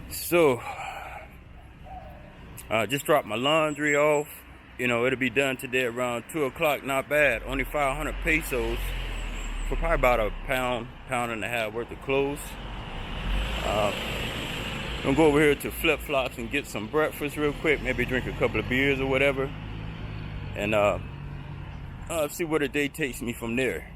So I just dropped my laundry off. You know, it'll be done today around 2 o'clock. Not bad. Only 500 pesos for probably about a pound and a half worth of clothes. I'm gonna go over here to Flip Flops and get some breakfast real quick. Maybe drink a couple of beers or whatever, and see where the day takes me from there.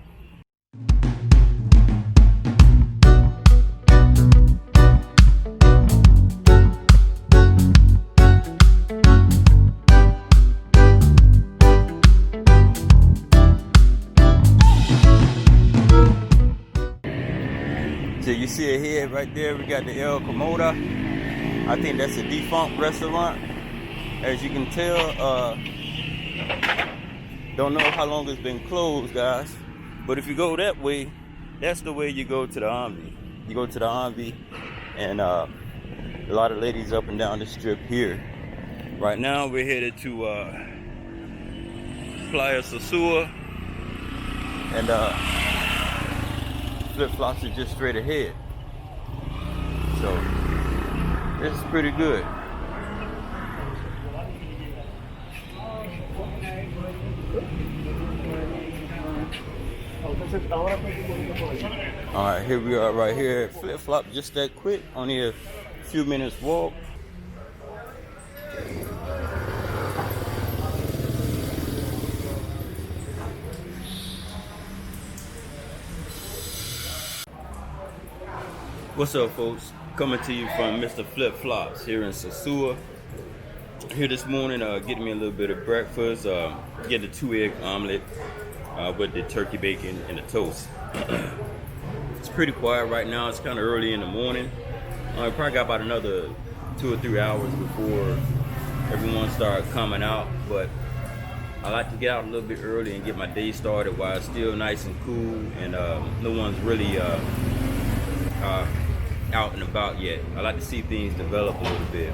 So you see ahead right there, we got the El Comoda. I think that's a defunct restaurant. As you can tell, don't know how long it's been closed, guys. But if you go that way, that's the way you go to the Envy. You go to the Envy, and a lot of ladies up and down the strip here. Right now, we're headed to Playa Sosua, and Flip Flops are just straight ahead. So this is pretty good. All right, here we are right here at Flip Flop, just that quick, only a few minutes walk. What's up, folks? Coming to you from Mr. Flip Flops here in Sosua. Here this morning, getting me a little bit of breakfast. Get a 2-egg omelet with the turkey bacon and the toast. It's pretty quiet right now. It's kind of early in the morning. Probably got about another 2 or 3 hours before everyone starts coming out. But I like to get out a little bit early and get my day started while it's still nice and cool and no one's really out and about yet. I like to see things develop a little bit.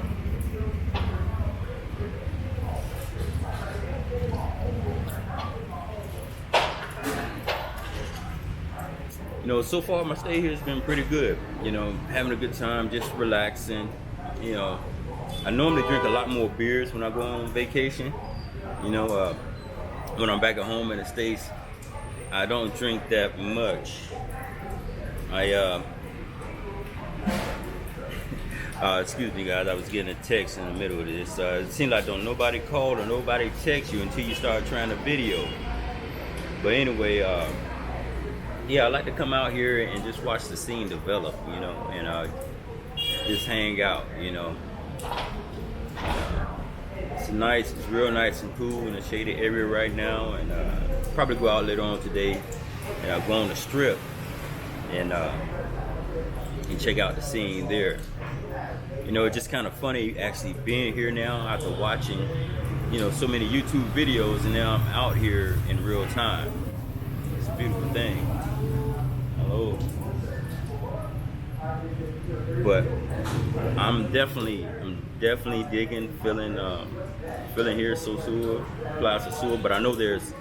You know, so far my stay here has been pretty good. You know, having a good time, just relaxing. You know, I normally drink a lot more beers when I go on vacation. You know, when I'm back at home in the States, I don't drink that much. Excuse me, guys. I was getting a text in the middle of this. It seemed like don't nobody call or nobody text you until you start trying to video. But anyway, yeah, I like to come out here and just watch the scene develop, you know, and just hang out, you know. It's nice. It's real nice and cool in a shaded area right now, and probably go out later on today and go on the strip and check out the scene there. You know, it's just kind of funny actually being here now after watching, you know, so many YouTube videos, and now I'm out here in real time. It's a beautiful thing. Hello. But I'm definitely digging, feeling here Sosua, Playa Sosua, but I know there's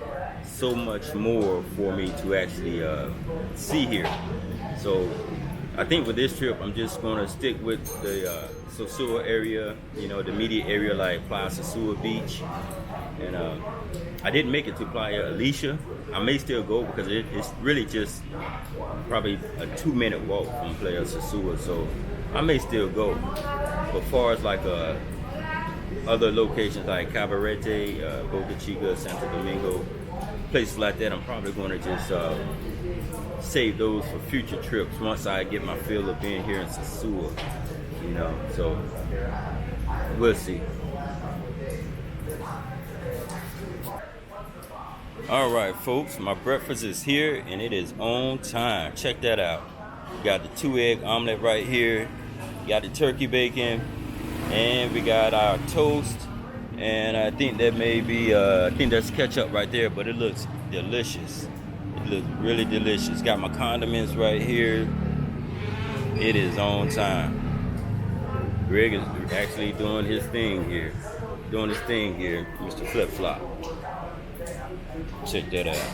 so much more for me to actually see here. So I think with this trip, I'm just going to stick with the Sosua area, you know, the immediate area like Playa Sosua Beach. And I didn't make it to Playa Alicia. I may still go because it's really just probably a 2-minute walk from Playa Sosua, so I may still go. But as far as like other locations like Cabarete, Boca Chica, Santo Domingo, places like that, I'm probably going to just save those for future trips once I get my feel of being here in Sosua, you know, so we'll see. All right, folks, my breakfast is here and it is on time. Check that out. We got the 2-egg omelet right here. We got the turkey bacon, and we got our toast. And I think that may be, I think that's ketchup right there, but it looks delicious. It looks really delicious. Got my condiments right here. It is on time. Greg is actually doing his thing here. Mr. Flip Flop. Check that out.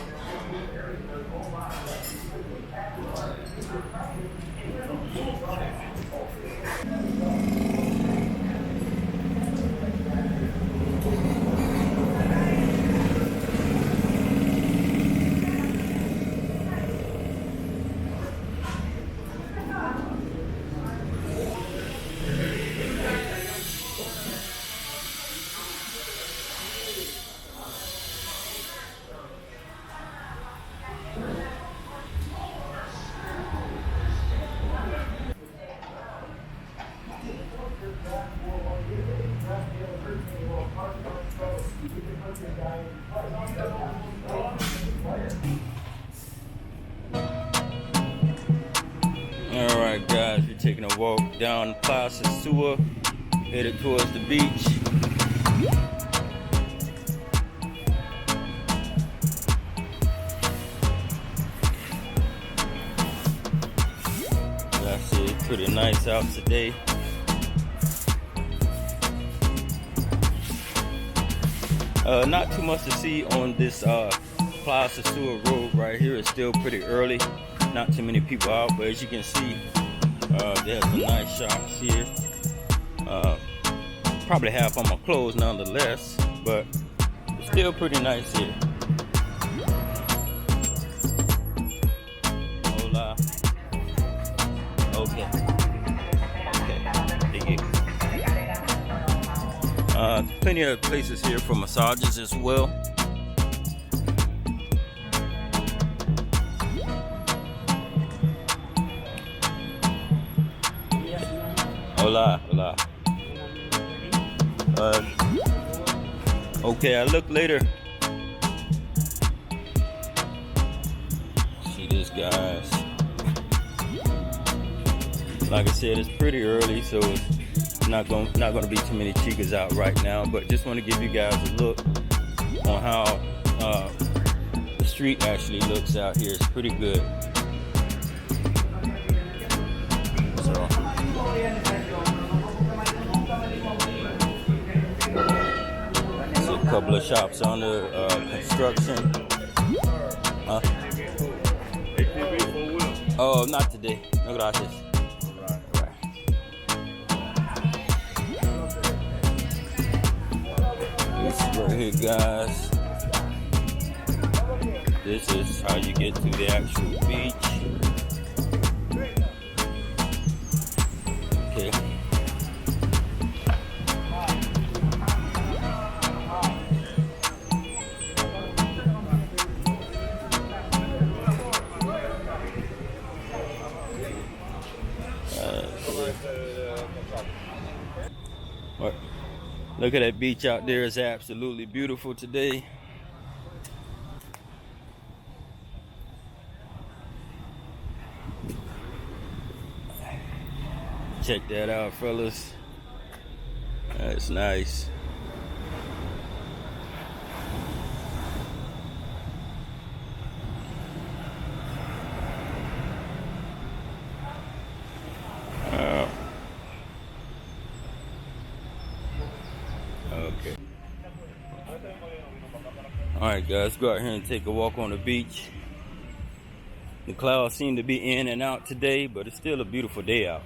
taking a walk down Playa Sosua, headed towards the beach. That's it, pretty nice out today. Not too much to see on this Playa Sosua road right here. It's still pretty early. Not too many people out, but as you can see, there's some nice shops here. Probably half of them are closed nonetheless, but it's still pretty nice here. Hola. Okay. Thank you. Plenty of places here for massages as well. Hola, hola. Okay, I'll look later. See this, guys. Like I said, it's pretty early, so it's not gonna be too many chicas out right now. But just want to give you guys a look on how the street actually looks out here. It's pretty good. So. A couple of shops under construction. Oh, not today. No gracias. This is right here, guys. This is how you get to the actual beach. Okay. Look at that beach out there. It's absolutely beautiful today. Check that out, fellas. That's nice. Okay. Alright, guys, go out here and take a walk on the beach. The clouds seem to be in and out today, but it's still a beautiful day out.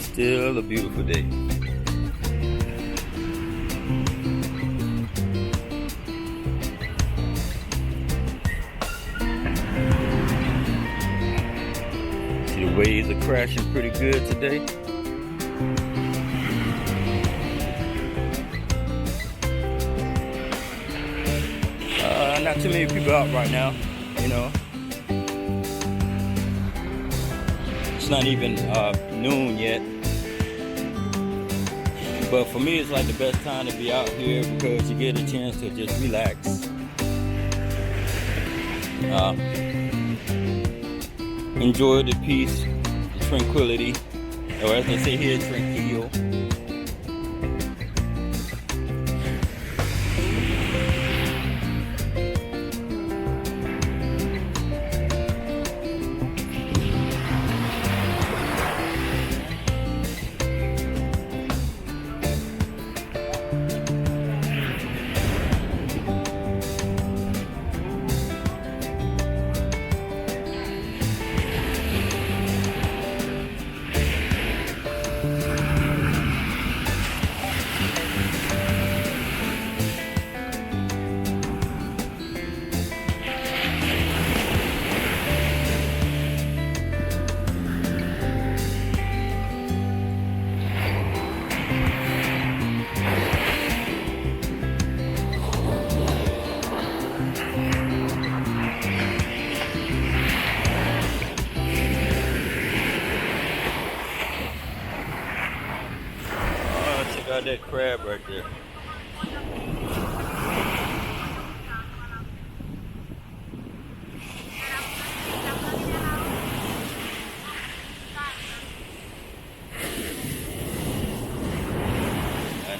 Still a beautiful day. The waves are crashing pretty good today. Not too many people out right now, you know. It's not even noon yet. But for me, it's like the best time to be out here because you get a chance to just relax. Enjoy the peace, the tranquility, or as they say here, tranquilo. Got that crab right there.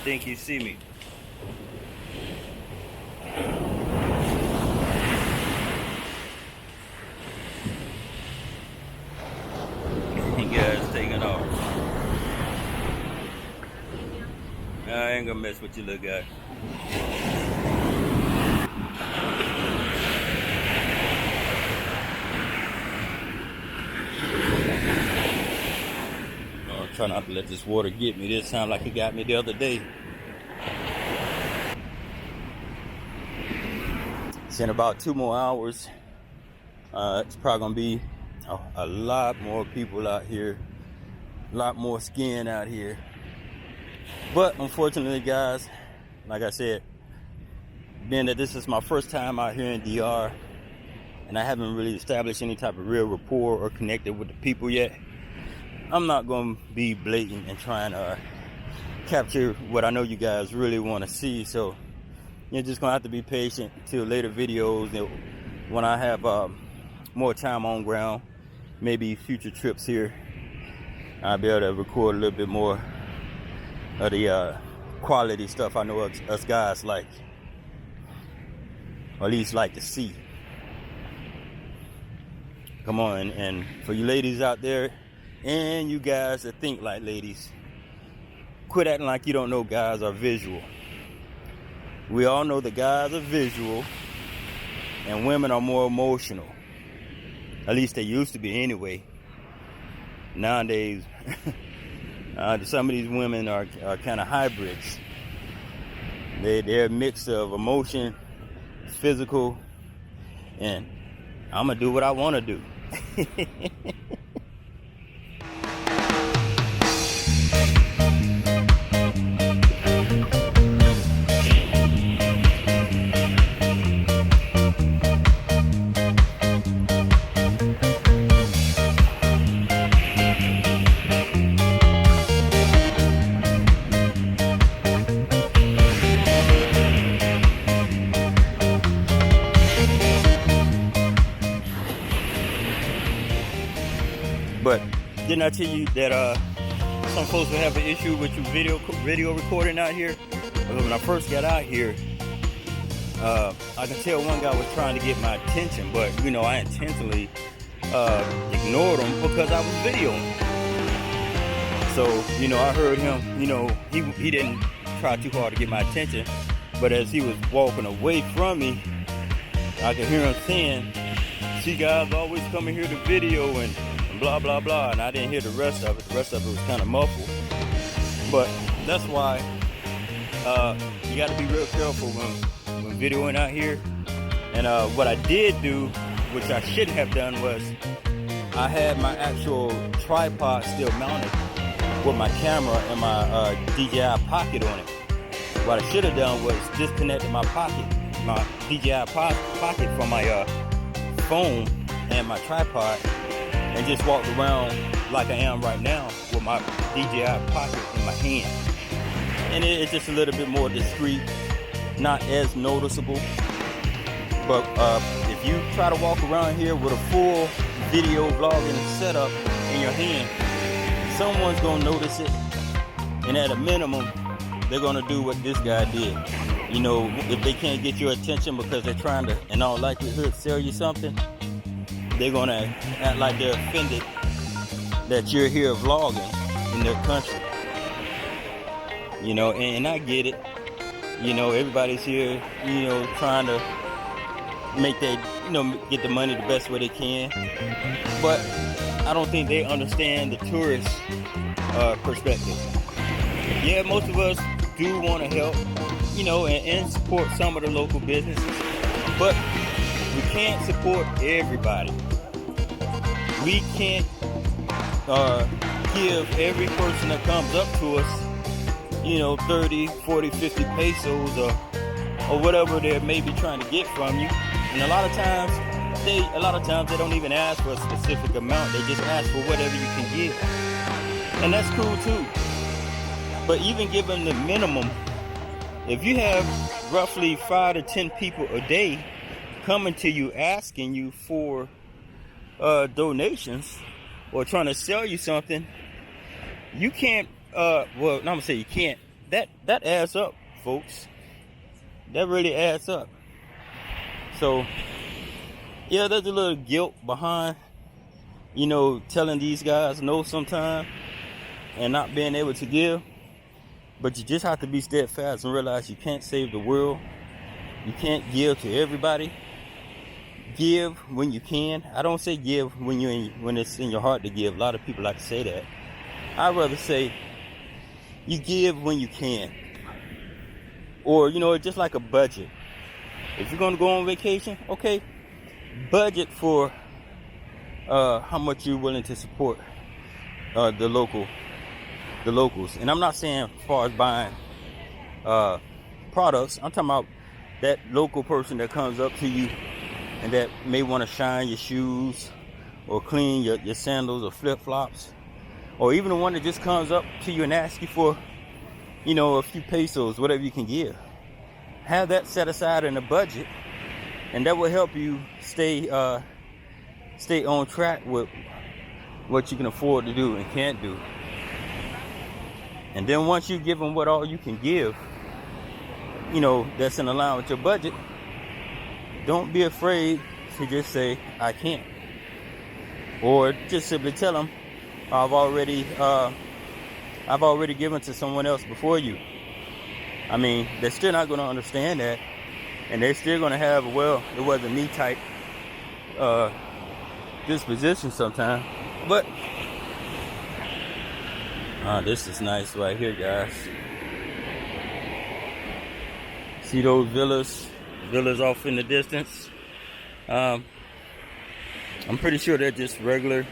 think you see me. And guys taking off. I ain't gonna mess with you, little guy. Try not to let this water get me this time like it got me the other day. It's in about 2 more hours. It's probably gonna be a lot more people out here, a lot more skin out here. But unfortunately, guys, like I said, being that this is my first time out here in DR, and I haven't really established any type of real rapport or connected with the people yet, I'm not going to be blatant and trying to capture what I know you guys really want to see. So you're just going to have to be patient till later videos. When I have more time on ground, maybe future trips here, I'll be able to record a little bit more of the quality stuff I know us guys like, or at least like to see. Come on, and for you ladies out there, and you guys that think like ladies, quit acting like you don't know guys are visual. We all know that guys are visual and women are more emotional. At least they used to be anyway. Nowadays, some of these women are kind of hybrids. They're a mix of emotion, physical, and I'm gonna do what I want to do. But didn't I tell you that some folks will have an issue with your video recording out here? Well, when I first got out here, I can tell one guy was trying to get my attention, but you know, I intentionally ignored him because I was videoing. So, you know, I heard him, you know, he didn't try too hard to get my attention, but as he was walking away from me, I could hear him saying, "See guys always coming here to video and blah blah blah," and I didn't hear the rest of it. The rest of it was kind of muffled. But that's why you got to be real careful when videoing out here. And what I did do, which I shouldn't have done, was I had my actual tripod still mounted with my camera and my DJI pocket on it. What I should have done was disconnected my DJI pocket from my phone and my tripod, and just walked around like I am right now with my DJI pocket in my hand. And it's just a little bit more discreet, not as noticeable. But if you try to walk around here with a full video vlogging setup in your hand, someone's gonna notice it, and at a minimum, they're gonna do what this guy did. You know, if they can't get your attention because they're trying to, in all likelihood, sell you something, they're gonna act like they're offended that you're here vlogging in their country. You know, and I get it. You know, everybody's here, you know, trying to make that, you know, get the money the best way they can. But I don't think they understand the tourist perspective. Yeah, most of us do want to help, you know, and support some of the local businesses, but we can't support everybody. We can't give every person that comes up to us, you know, 30, 40, 50 pesos or whatever they may be trying to get from you. And a lot of times they don't even ask for a specific amount. They just ask for whatever you can give. And that's cool too. But even given the minimum, if you have roughly 5 to 10 people a day coming to you asking you for donations or trying to sell you something, you can't, well, I'm gonna say you can't, that adds up, folks. That really adds up. So yeah, there's a little guilt behind, you know, telling these guys no sometimes and not being able to give. But you just have to be steadfast and realize you can't save the world. You can't give to everybody. Give when you can. I don't say give when it's in your heart to give. A lot of people like to say that. I'd rather say you give when you can. Or, you know, just like a budget. If you're going to go on vacation, okay, budget for how much you're willing to support the locals. And I'm not saying as far as buying products. I'm talking about that local person that comes up to you and that may want to shine your shoes or clean your sandals or flip-flops, or even the one that just comes up to you and asks you for, you know, a few pesos, whatever you can give. Have that set aside in a budget, and that will help you stay on track with what you can afford to do and can't do. And then once you give them what all you can give, you know, that's in line with your budget, don't be afraid to just say, I can't. Or just simply tell them, I've already given to someone else before you. I mean, they're still not going to understand that. And they're still going to have, well, it wasn't me type disposition sometimes. But this is nice right here, guys. See those villas off in the distance? I'm pretty sure they're just regular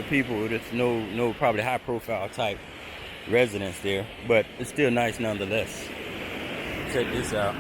people. There's no probably high profile type residents there, but it's still nice nonetheless. Check this out.